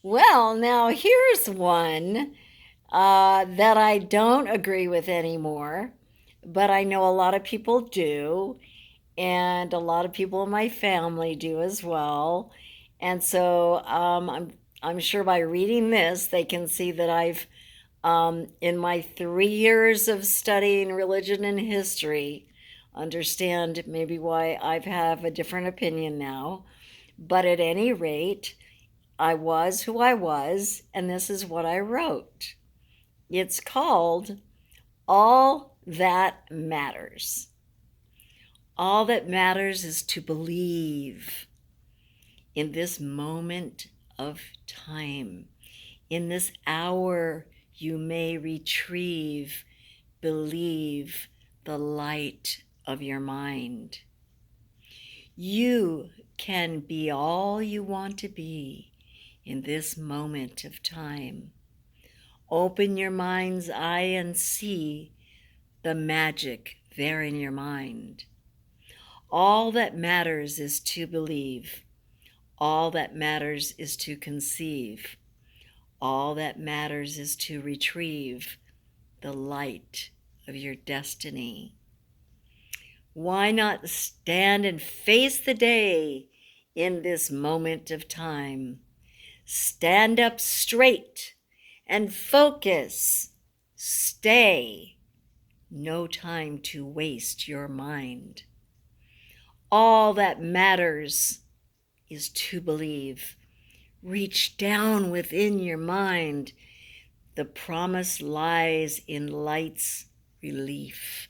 Well, now here's one that I don't agree with anymore, but I know a lot of people do, and a lot of people in my family do as well. And so I'm sure by reading this, they can see that in my 3 years of studying religion and history, understand maybe why I have a different opinion now. But at any rate, I was who I was, and this is what I wrote. It's called All That Matters. All that matters is to believe in this moment of time. In this hour, you may retrieve, believe the light of your mind. You can be all you want to be in this moment of time. Open your mind's eye and see the magic there in your mind. All that matters is to believe. All that matters is to conceive. All that matters is to retrieve the light of your destiny. Why not stand and face the day in this moment of time? Stand up straight and focus. Stay. No time to waste your mind. All that matters is to believe. Reach down within your mind. The promise lies in light's relief,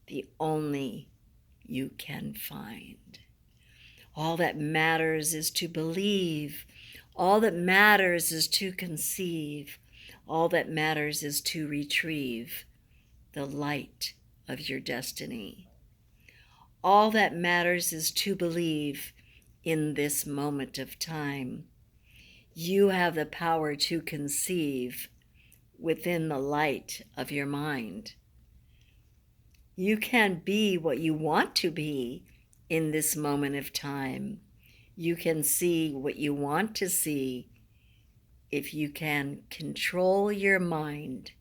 the only you can find. All that matters is to believe. All that matters is to conceive. All that matters is to retrieve the light of your destiny. All that matters is to believe in this moment of time. You have the power to conceive within the light of your mind. You can be what you want to be in this moment of time. You can see what you want to see if you can control your mind.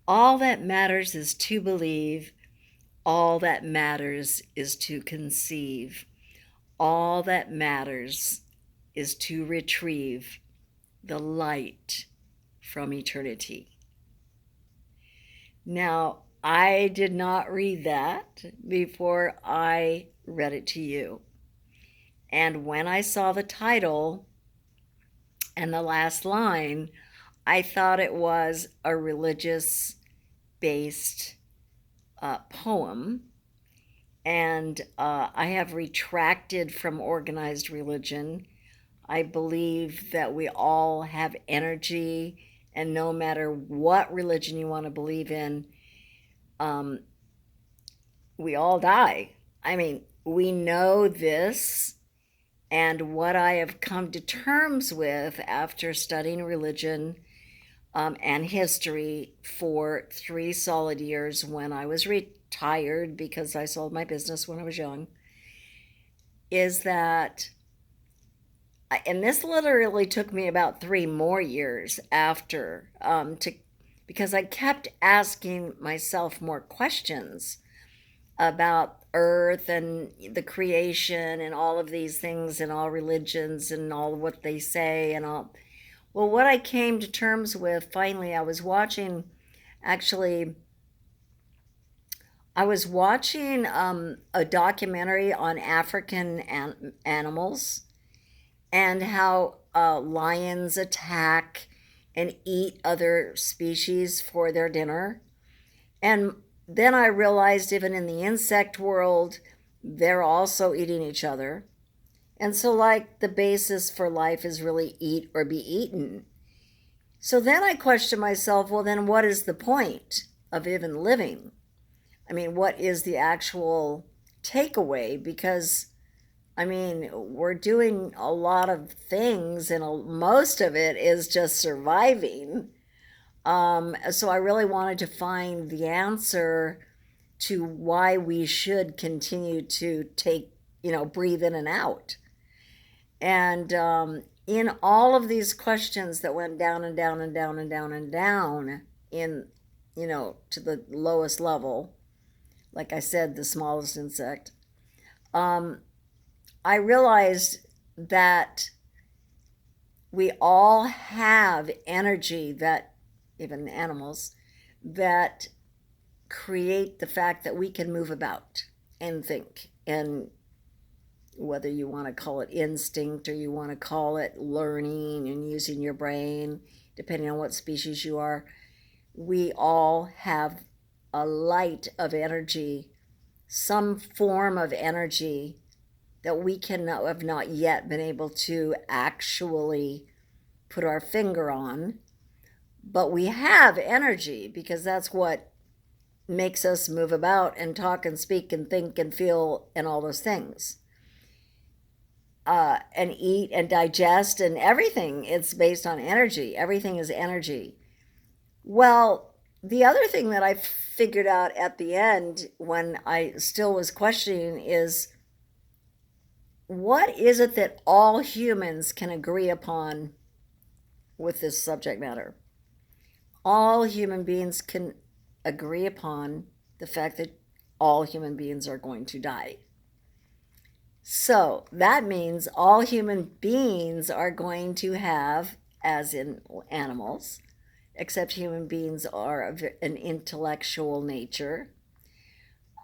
All that matters is to believe. All that matters is to conceive. All that matters is to retrieve the light from eternity. Now, I did not read that before I read it to you. And when I saw the title and the last line, I thought it was a religious based poem. And I have retracted from organized religion. I believe that we all have energy, and no matter what religion you want to believe in, we all die. I mean, we know this, and what I have come to terms with after studying religion and history for 3 solid years when I was retired because I sold my business when I was young, is that, and this literally took me about 3 more years after, because I kept asking myself more questions about Earth and the creation and all of these things and all religions and all of what they say and all. Well, what I came to terms with finally, actually, I was watching a documentary on African animals and how lions attack and eat other species for their dinner. And then I realized even in the insect world, they're also eating each other. And so, like, the basis for life is really eat or be eaten. So then I questioned myself, well, then what is the point of even living? I mean, what is the actual takeaway? Because, I mean, we're doing a lot of things, and most of it is just surviving. So I really wanted to find the answer to why we should continue to breathe in and out. And, in all of these questions that went down and down and down and down and down in, to the lowest level, like I said, the smallest insect, I realized that we all have energy, that even animals, that create the fact that we can move about and think. And whether you want to call it instinct or you want to call it learning and using your brain, depending on what species you are, we all have a light of energy, some form of energy that we have not yet been able to actually put our finger on. But we have energy because that's what makes us move about and talk and speak and think and feel and all those things. And eat and digest and everything. It's based on energy. Everything is energy. Well, the other thing that I figured out at the end when I still was questioning is, what is it that all humans can agree upon with this subject matter? All human beings can agree upon the fact that all human beings are going to die. So that means all human beings are going to have, as in animals, except human beings are an intellectual nature,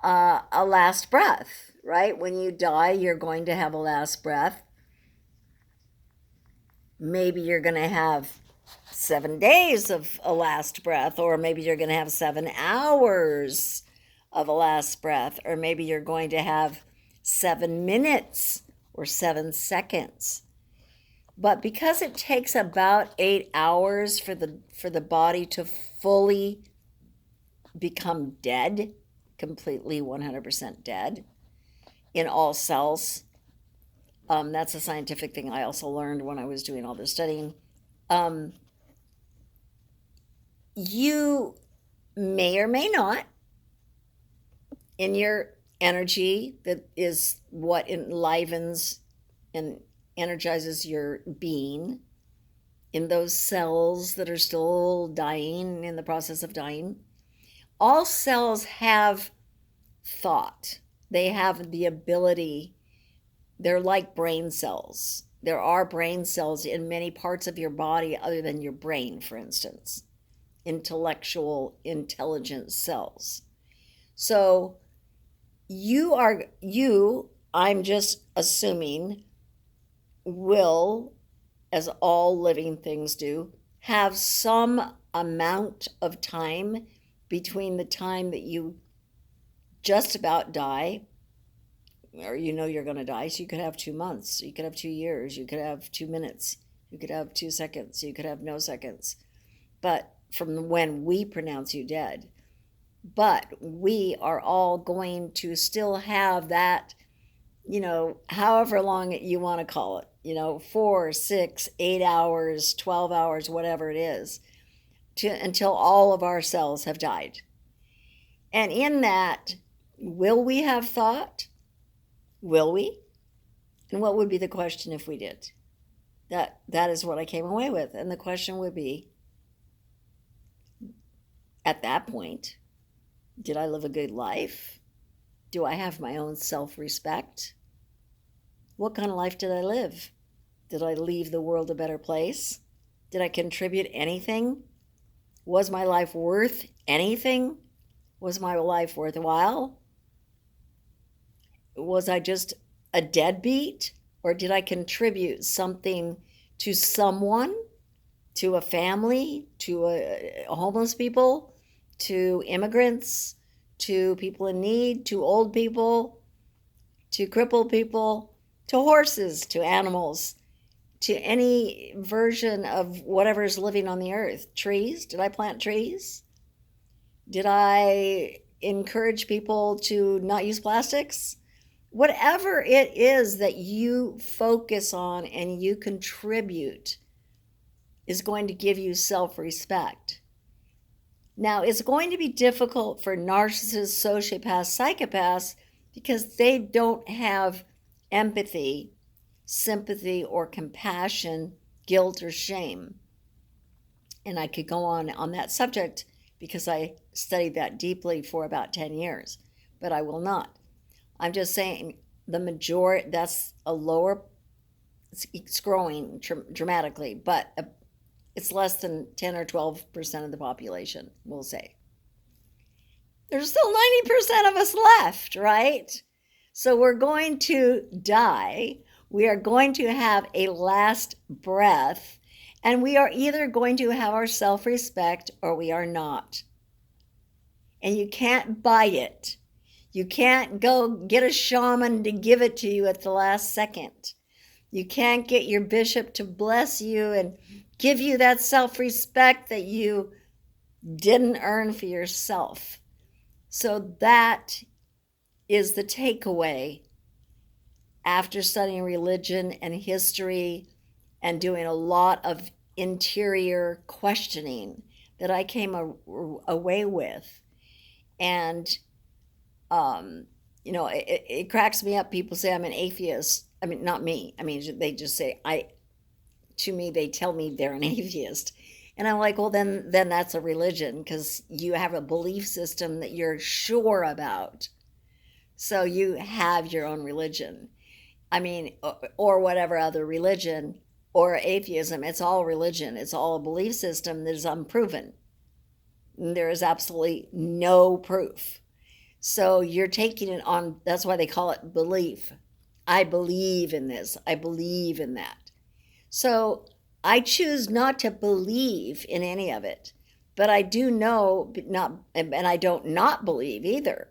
a last breath, right? When you die, you're going to have a last breath. Maybe you're going to have 7 days of a last breath, or maybe you're going to have 7 hours of a last breath, or maybe you're going to have 7 minutes or 7 seconds. But because it takes about 8 hours for the body to fully become dead, completely 100% dead in all cells, that's a scientific thing I also learned when I was doing all this studying. You may or may not, in your energy, that is what enlivens and energizes your being, in those cells that are still dying, in the process of dying. All cells have thought. They have the ability. They're like brain cells. There are brain cells in many parts of your body other than your brain, for instance. Intellectual, intelligent cells. So I'm just assuming, will, as all living things do, have some amount of time between the time that you just about die, or you're going to die. So you could have 2 months, you could have 2 years, you could have 2 minutes, you could have 2 seconds, you could have no seconds. But from when we pronounce you dead. But we are all going to still have that, however long you want to call it, 4, 6, 8 hours, 12 hours, whatever it is, until all of our cells have died. And in that, will we have thought? Will we? And what would be the question if we did? That is what I came away with. And the question would be, at that point, did I live a good life? Do I have my own self-respect? What kind of life did I live? Did I leave the world a better place? Did I contribute anything? Was my life worth anything? Was my life worthwhile? Was I just a deadbeat? Or did I contribute something to someone, to a family, to a homeless people, to immigrants, to people in need, to old people, to crippled people, to horses, to animals, to any version of whatever is living on the earth? Trees? Did I plant trees? Did I encourage people to not use plastics? Whatever it is that you focus on and you contribute is going to give you self-respect. Now, it's going to be difficult for narcissists, sociopaths, psychopaths, because they don't have empathy sympathy or compassion, guilt or shame. And I could go on that subject because I studied that deeply for about 10 years, but I will not. I'm just saying the majority, that's a lower, it's growing dramatically, but it's less than 10 or 12% of the population, we'll say. There's still 90% of us left, right? So we're going to die. We are going to have a last breath, and we are either going to have our self-respect or we are not. And you can't buy it. You can't go get a shaman to give it to you at the last second. You can't get your bishop to bless you and give you that self-respect that you didn't earn for yourself. So that is the takeaway after studying religion and history and doing a lot of interior questioning that I came away with. And, it cracks me up. People say I'm an atheist. I mean, not me. I mean, they just say, to me, they tell me they're an atheist. And I'm like, well, then that's a religion because you have a belief system that you're sure about. So you have your own religion. I mean, or whatever other religion or atheism, it's all religion. It's all a belief system that is unproven. There is absolutely no proof. So you're taking it on, that's why they call it belief. I believe in this. I believe in that. So I choose not to believe in any of it, but I do know not, and I don't not believe either,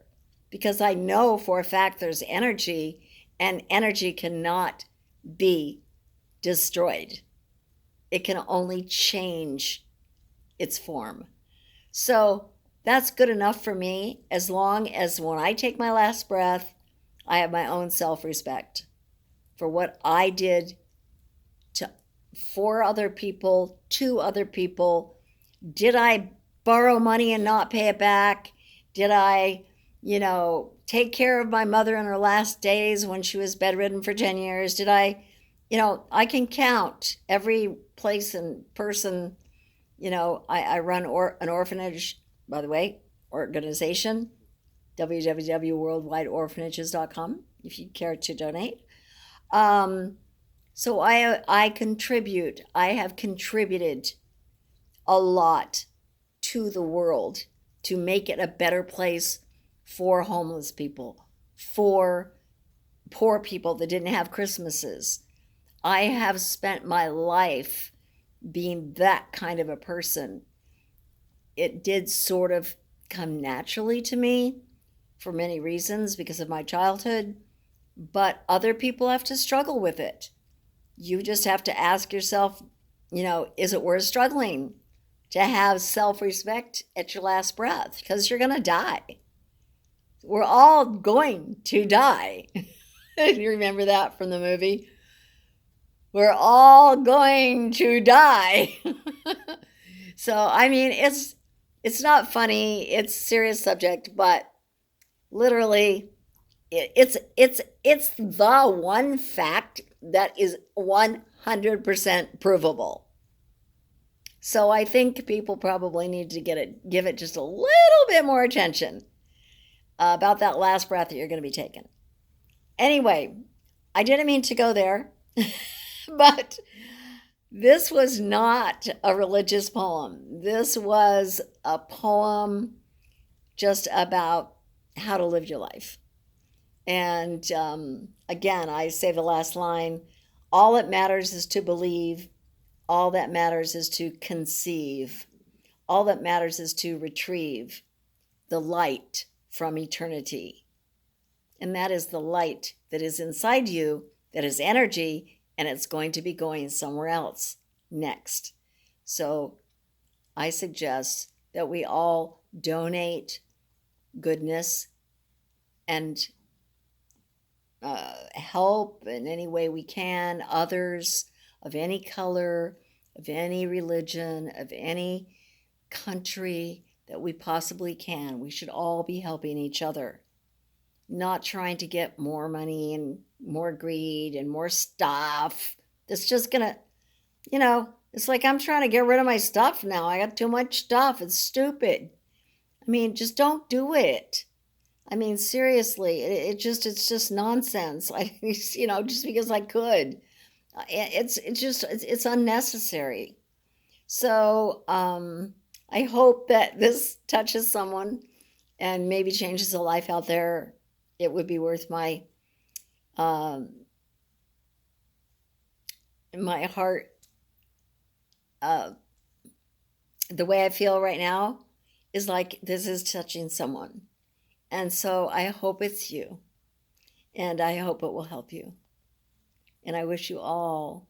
because I know for a fact there's energy, and energy cannot be destroyed. It can only change its form. So that's good enough for me, as long as when I take my last breath, I have my own self-respect for what I did for other people, to other people. Did I borrow money and not pay it back? Did I, take care of my mother in her last days when she was bedridden for 10 years? Did I, I can count every place and person. I run an orphanage, by the way, organization, www.worldwideorphanages.com, if you care to donate. So I contribute. I have contributed a lot to the world to make it a better place for homeless people, for poor people that didn't have Christmases. I have spent my life being that kind of a person. It did sort of come naturally to me for many reasons because of my childhood, but other people have to struggle with it. You just have to ask yourself, is it worth struggling to have self-respect at your last breath? Because you're going to die. We're all going to die. You remember that from the movie? We're all going to die. So, I mean, it's not funny. It's a serious subject, but literally, it's the one fact that is 100% provable. So I think people probably need to give it just a little bit more attention about that last breath that you're going to be taking. Anyway, I didn't mean to go there, but this was not a religious poem. This was a poem just about how to live your life. And again, I say the last line, all that matters is to believe. All that matters is to conceive. All that matters is to retrieve the light from eternity. And that is the light that is inside you, that is energy, and it's going to be going somewhere else next. So I suggest that we all donate goodness and help in any way we can, others of any color, of any religion, of any country that we possibly can. We should all be helping each other, not trying to get more money and more greed and more stuff. That's just gonna, you know, it's like I'm trying to get rid of my stuff now. I got too much stuff. It's stupid. I mean, just don't do it. I mean, seriously, it's just nonsense. I, just because I could, it's unnecessary. So, I hope that this touches someone and maybe changes a life out there. It would be worth um, my heart. Uh, the way I feel right now is like this is touching someone. And so I hope it's you, and I hope it will help you. And I wish you all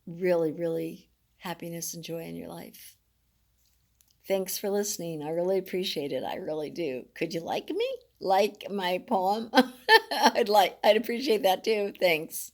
really, really happiness and joy in your life. Thanks for listening. I really appreciate it. I really do. Could you like me? Like my poem? I'd appreciate that too. Thanks.